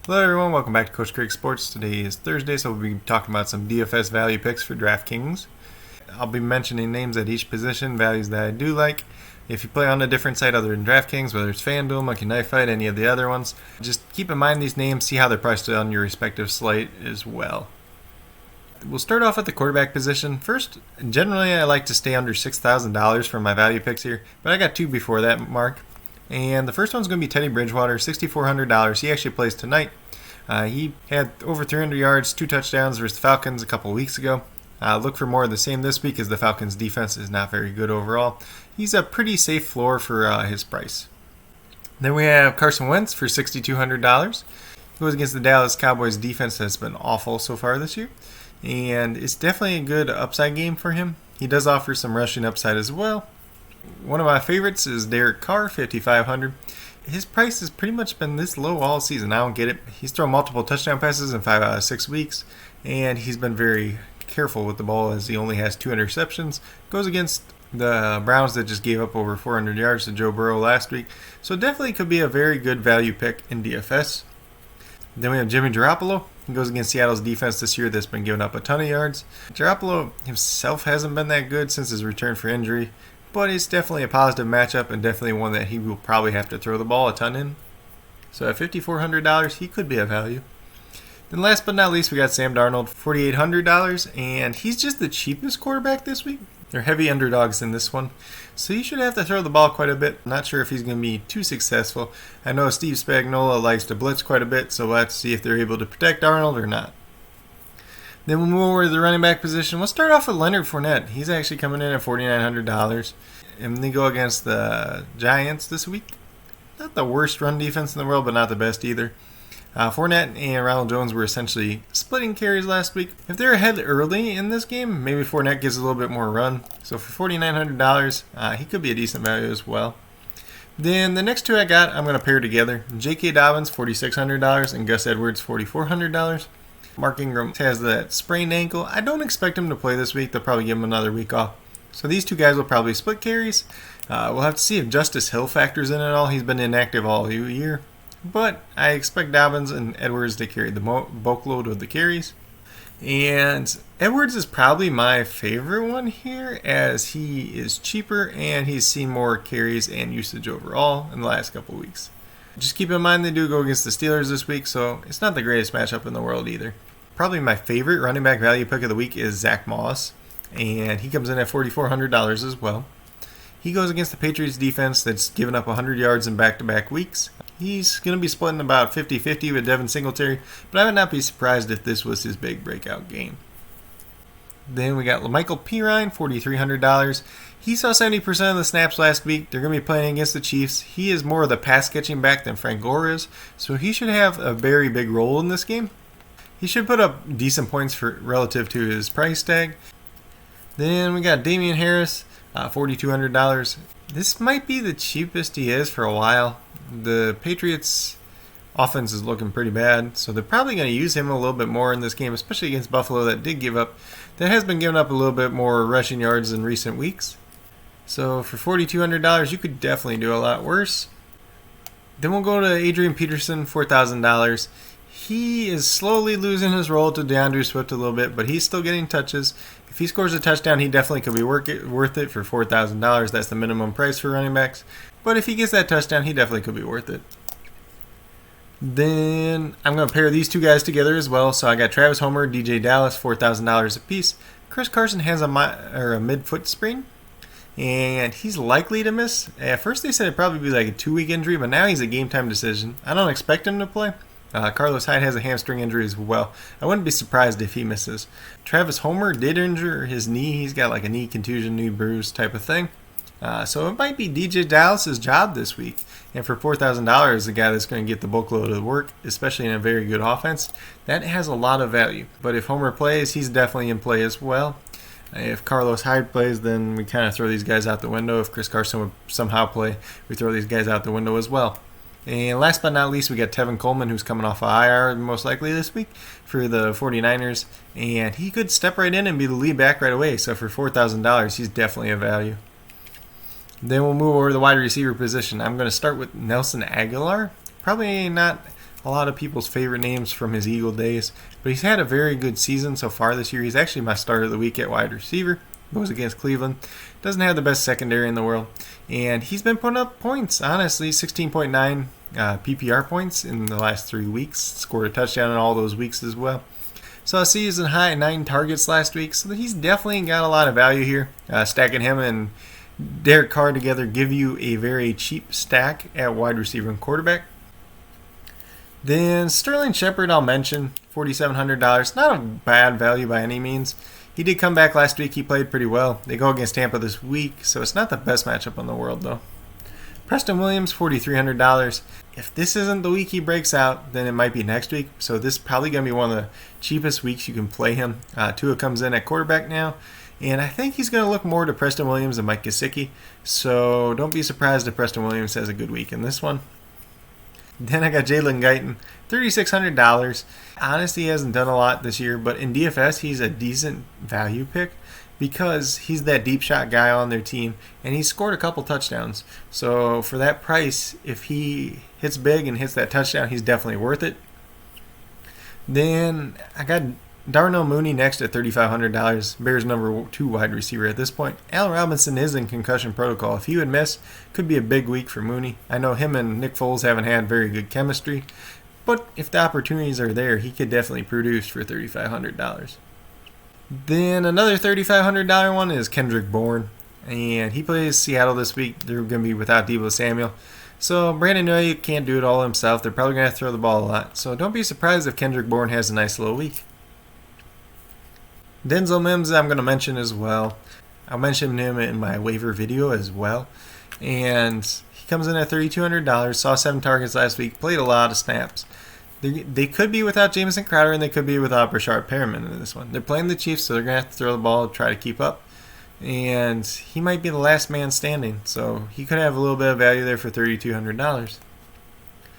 Hello everyone, welcome back to Coach Craig Sports. Today is Thursday, so we'll be talking about some DFS value picks for DraftKings. I'll be mentioning names at each position, values that I do like. If you play on a different site other than DraftKings, whether it's FanDuel, Monkey Knife Fight, any of the other ones, just keep in mind these names, see how they're priced on your respective slate as well. We'll start off at the quarterback position. First, generally I like to stay under $6,000 for my value picks here, but I got two before that mark. And the first one's going to be Teddy Bridgewater, $6,400. He actually plays tonight. He had over 300 yards, 2 touchdowns versus the Falcons a couple of weeks ago. Look for more of the same this week as the Falcons' defense is not very good overall. He's a pretty safe floor for his price. Then we have Carson Wentz for $6,200. He goes against the Dallas Cowboys defense that's been awful so far this year. And it's definitely a good upside game for him. He does offer some rushing upside as well. One of my favorites is Derek Carr, $5,500. His price has pretty much been this low all season. I don't get it. He's thrown multiple touchdown passes in 5 out of 6 weeks, and he's been very careful with the ball as he only has 2 interceptions. Goes against the Browns that just gave up over 400 yards to Joe Burrow last week. So definitely could be a very good value pick in DFS. Then we have Jimmy Garoppolo. He goes against Seattle's defense this year that's been giving up a ton of yards. Garoppolo himself hasn't been that good since his return for injury, but it's definitely a positive matchup and definitely one that he will probably have to throw the ball a ton in. So at $5,400, he could be a value. Then last but not least, we got Sam Darnold, $4,800, and he's just the cheapest quarterback this week. They're heavy underdogs in this one, so you should have to throw the ball quite a bit. I'm not sure if he's going to be too successful. I know Steve Spagnuolo likes to blitz quite a bit, so let's see if they're able to protect Darnold or not. Then we'll move over to the running back position. We'll start off with Leonard Fournette. He's actually coming in at $4,900. And they go against the Giants this week. Not the worst run defense in the world, but not the best either. Fournette and Ronald Jones were essentially splitting carries last week. If they're ahead early in this game, maybe Fournette gives a little bit more run. So for $4,900, he could be a decent value as well. Then the next two I got, I'm going to pair together. J.K. Dobbins, $4,600, and Gus Edwards, $4,400. Mark Ingram has that sprained ankle. I don't expect him to play this week. They'll probably give him another week off. So these two guys will probably split carries. We'll have to see if Justice Hill factors in at all. He's been inactive all year. But I expect Dobbins and Edwards to carry the bulk load of the carries. And Edwards is probably my favorite one here as he is cheaper and he's seen more carries and usage overall in the last couple weeks. Just keep in mind they do go against the Steelers this week, so it's not the greatest matchup in the world either. Probably my favorite running back value pick of the week is Zach Moss, and he comes in at $4,400 as well. He goes against the Patriots defense that's given up 100 yards in back-to-back weeks. He's going to be splitting about 50-50 with Devin Singletary, but I would not be surprised if this was his big breakout game. Then we got LaMichael Pirine, $4,300. He saw 70% of the snaps last week. They're going to be playing against the Chiefs. He is more of the pass-catching back than Frank Gore is, so he should have a very big role in this game. He should put up decent points relative to his price tag. Then we got Damian Harris, $4,200. This might be the cheapest he is for a while. The Patriots' offense is looking pretty bad, so they're probably going to use him a little bit more in this game, especially against Buffalo that has been giving up a little bit more rushing yards in recent weeks. So for $4,200, you could definitely do a lot worse. Then we'll go to Adrian Peterson, $4,000. He is slowly losing his role to DeAndre Swift a little bit, but he's still getting touches. If he scores a touchdown, he definitely could be worth it for $4,000. That's the minimum price for running backs. But if he gets that touchdown, he definitely could be worth it. Then I'm going to pair these two guys together as well. So I got Travis Homer, DJ Dallas, $4,000 a piece. Chris Carson has a mid-foot sprain, and he's likely to miss. At first they said it'd probably be like a 2-week injury, but now he's a game-time decision. I don't expect him to play. Carlos Hyde has a hamstring injury as well. I wouldn't be surprised if he misses. Travis Homer did injure his knee. He's got like a knee contusion, knee bruise type of thing. So it might be DJ Dallas' job this week. And for $4,000, the guy that's going to get the bulk load of the work, especially in a very good offense, that has a lot of value. But if Homer plays, he's definitely in play as well. If Carlos Hyde plays, then we kind of throw these guys out the window. If Chris Carson would somehow play, we throw these guys out the window as well. And last but not least, we got Tevin Coleman, who's coming off of IR most likely this week for the 49ers. And he could step right in and be the lead back right away. So for $4,000, he's definitely a value. Then we'll move over to the wide receiver position. I'm going to start with Nelson Aguilar. Probably not a lot of people's favorite names from his Eagle days. But he's had a very good season so far this year. He's actually my starter of the week at wide receiver. Goes against Cleveland. Doesn't have the best secondary in the world. And he's been putting up points, honestly. 16.9 PPR points in the last 3 weeks. Scored a touchdown in all those weeks as well. So I see he's in high 9 targets last week. So he's definitely got a lot of value here. Stacking him and Derek Carr together give you a very cheap stack at wide receiver and quarterback. Then Sterling Shepard I'll mention, $4,700. Not a bad value by any means. He did come back last week. He played pretty well. They go against Tampa this week, so it's not the best matchup in the world though. Preston Williams, $4,300. If this isn't the week he breaks out, then it might be next week. So this is probably going to be one of the cheapest weeks you can play him. Tua comes in at quarterback now. And I think he's going to look more to Preston Williams than Mike Gesicki. So don't be surprised if Preston Williams has a good week in this one. Then I got Jalen Guyton, $3,600. Honestly, he hasn't done a lot this year, but in DFS, he's a decent value pick because he's that deep shot guy on their team, and he's scored a couple touchdowns. So for that price, if he hits big and hits that touchdown, he's definitely worth it. Then I got Darnell Mooney next at $3,500. Bears number 2 wide receiver at this point. Allen Robinson is in concussion protocol. If he would miss, could be a big week for Mooney. I know him and Nick Foles haven't had very good chemistry, but if the opportunities are there, he could definitely produce for $3,500. Then another $3,500 one is Kendrick Bourne, and he plays Seattle this week. They're going to be without Deebo Samuel. So Brandon Ayuk can't do it all himself. They're probably going to have to throw the ball a lot. So don't be surprised if Kendrick Bourne has a nice little week. Denzel Mims I'm going to mention as well. I'll mention him in my waiver video as well. And he comes in at $3,200. Saw 7 targets last week. Played a lot of snaps. They could be without Jamison Crowder and they could be without Brashard Perriman in this one. They're playing the Chiefs, so they're going to have to throw the ball, try to keep up. And he might be the last man standing. So he could have a little bit of value there for $3,200.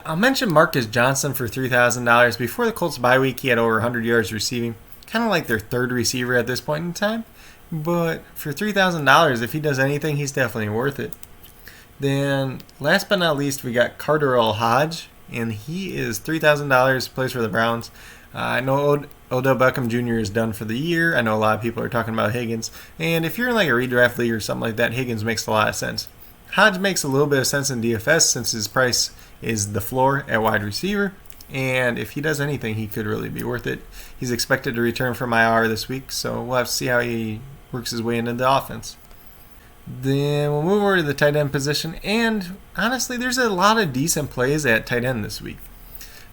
I'll mention Marcus Johnson for $3,000. Before the Colts bye week, he had over 100 yards receiving. Kind of like their third receiver at this point in time. But for $3,000, if he does anything, he's definitely worth it. Then, last but not least, we got Carter Hodge. And he is $3,000, plays for the Browns. I know Odell Beckham Jr. is done for the year. I know a lot of people are talking about Higgins. And if you're in like a redraft league or something like that, Higgins makes a lot of sense. Hodge makes a little bit of sense in DFS since his price is the floor at wide receiver. And if he does anything, he could really be worth it. He's expected to return from IR this week, so we'll have to see how he works his way into the offense. Then we'll move over to the tight end position, and honestly, there's a lot of decent plays at tight end this week.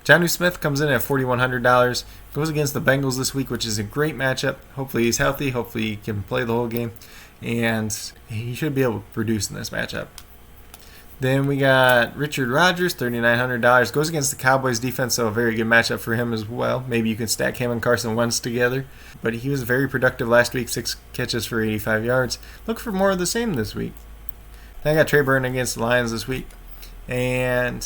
Jonnu Smith comes in at $4,100, goes against the Bengals this week, which is a great matchup. Hopefully he's healthy, hopefully he can play the whole game, and he should be able to produce in this matchup. Then we got Richard Rodgers, $3,900. Goes against the Cowboys defense, so a very good matchup for him as well. Maybe you can stack him and Carson Wentz together. But he was very productive last week, 6 catches for 85 yards. Look for more of the same this week. Then I got Trey Burton against the Lions this week. And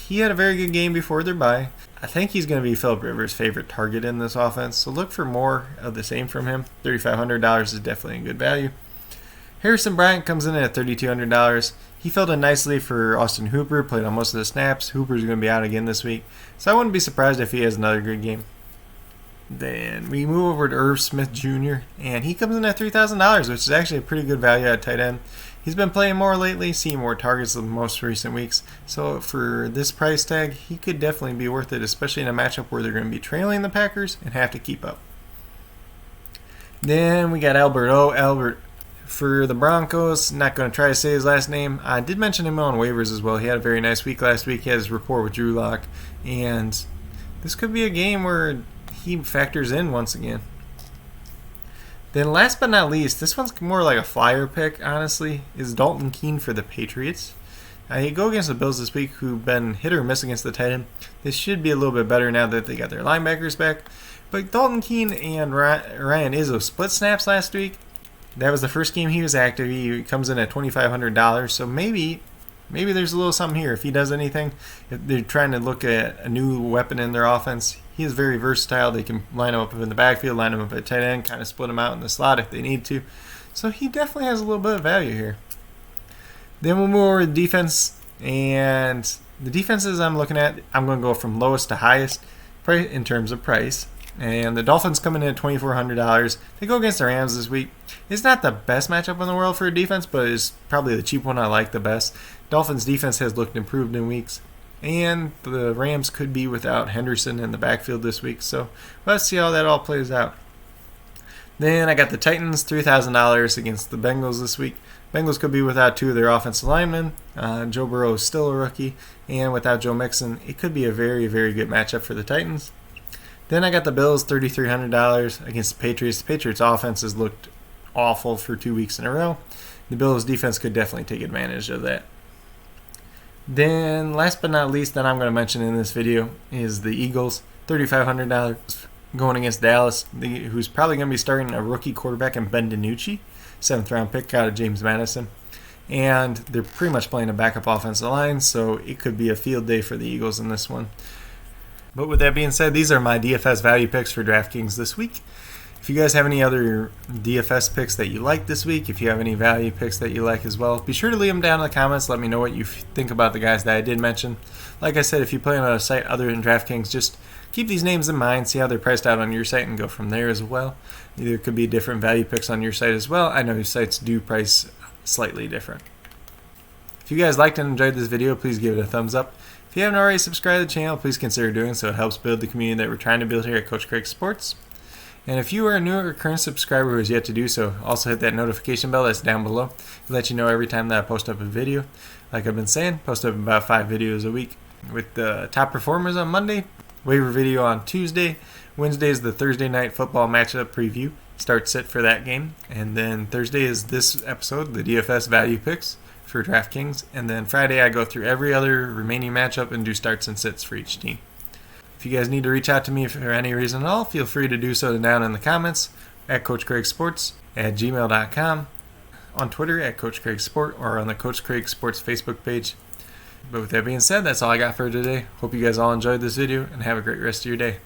he had a very good game before their bye. I think he's going to be Philip Rivers' favorite target in this offense. So look for more of the same from him. $3,500 is definitely a good value. Harrison Bryant comes in at $3,200. He filled in nicely for Austin Hooper, played on most of the snaps. Hooper's going to be out again this week, so I wouldn't be surprised if he has another good game. Then we move over to Irv Smith Jr., and he comes in at $3,000, which is actually a pretty good value at tight end. He's been playing more lately, seeing more targets in the most recent weeks, so for this price tag, he could definitely be worth it, especially in a matchup where they're going to be trailing the Packers and have to keep up. Then we got Albert for the Broncos. Not going to try to say his last name. I did mention him on waivers as well. He had a very nice week last week. He had his rapport with Drew Lock. And this could be a game where he factors in once again. Then last but not least, this one's more like a flyer pick, honestly, is Dalton Keene for the Patriots. He go against the Bills this week, who've been hit or miss against the tight end. This should be a little bit better now that they got their linebackers back. But Dalton Keene and Ryan Izzo split snaps last week. That was the first game he was active. He comes in at $2,500, so maybe there's a little something here. If he does anything, if they're trying to look at a new weapon in their offense, he is very versatile. They can line him up in the backfield, line him up at tight end, kind of split him out in the slot if they need to. So he definitely has a little bit of value here. Then we'll move over to defense, and The defenses I'm looking at, I'm going to go from lowest to highest in terms of price. And the Dolphins coming in at $2,400. They go against the Rams this week. It's not the best matchup in the world for a defense, but it's probably the cheap one I like the best. Dolphins defense has looked improved in weeks. And the Rams could be without Henderson in the backfield this week. So let's see how that all plays out. Then I got the Titans, $3,000 against the Bengals this week. Bengals could be without two of their offensive linemen. Joe Burrow is still a rookie. And without Joe Mixon, it could be a very, very good matchup for the Titans. Then I got the Bills, $3,300 against the Patriots. The Patriots' offense has looked awful for 2 weeks in a row. The Bills' defense could definitely take advantage of that. Then, last but not least, that I'm going to mention in this video is the Eagles, $3,500 going against Dallas, who's probably going to be starting a rookie quarterback in Ben DiNucci, 7th-round pick out of James Madison. And they're pretty much playing a backup offensive line, so it could be a field day for the Eagles in this one. But with that being said, these are my DFS value picks for DraftKings this week. If you guys have any other DFS picks that you like this week, if you have any value picks that you like as well, be sure to leave them down in the comments. Let me know what you think about the guys that I did mention. Like I said, if you play on a site other than DraftKings, just keep these names in mind, see how they're priced out on your site, and go from there as well. There could be different value picks on your site as well. I know your sites do price slightly different. If you guys liked and enjoyed this video, please give it a thumbs up. If you haven't already subscribed to the channel, please consider doing so. It helps build the community that we're trying to build here at Coach Craig Sports. And if you are a new or current subscriber who has yet to do so, also hit that notification bell that's down below to let you know every time that I post up a video. Like I've been saying, post up about 5 videos a week with the top performers on Monday, waiver video on Tuesday, Wednesday is the Thursday night football matchup preview, start sit for that game, and then Thursday is this episode, the DFS value picks for DraftKings, and then Friday I go through every other remaining matchup and do starts and sits for each team. If you guys need to reach out to me for any reason at all, feel free to do so down in the comments at CoachCraigSports@gmail.com, on Twitter at Coach Craig Sport, or on the Coach Craig Sports Facebook page. But with that being said, that's all I got for today. Hope you guys all enjoyed this video and have a great rest of your day.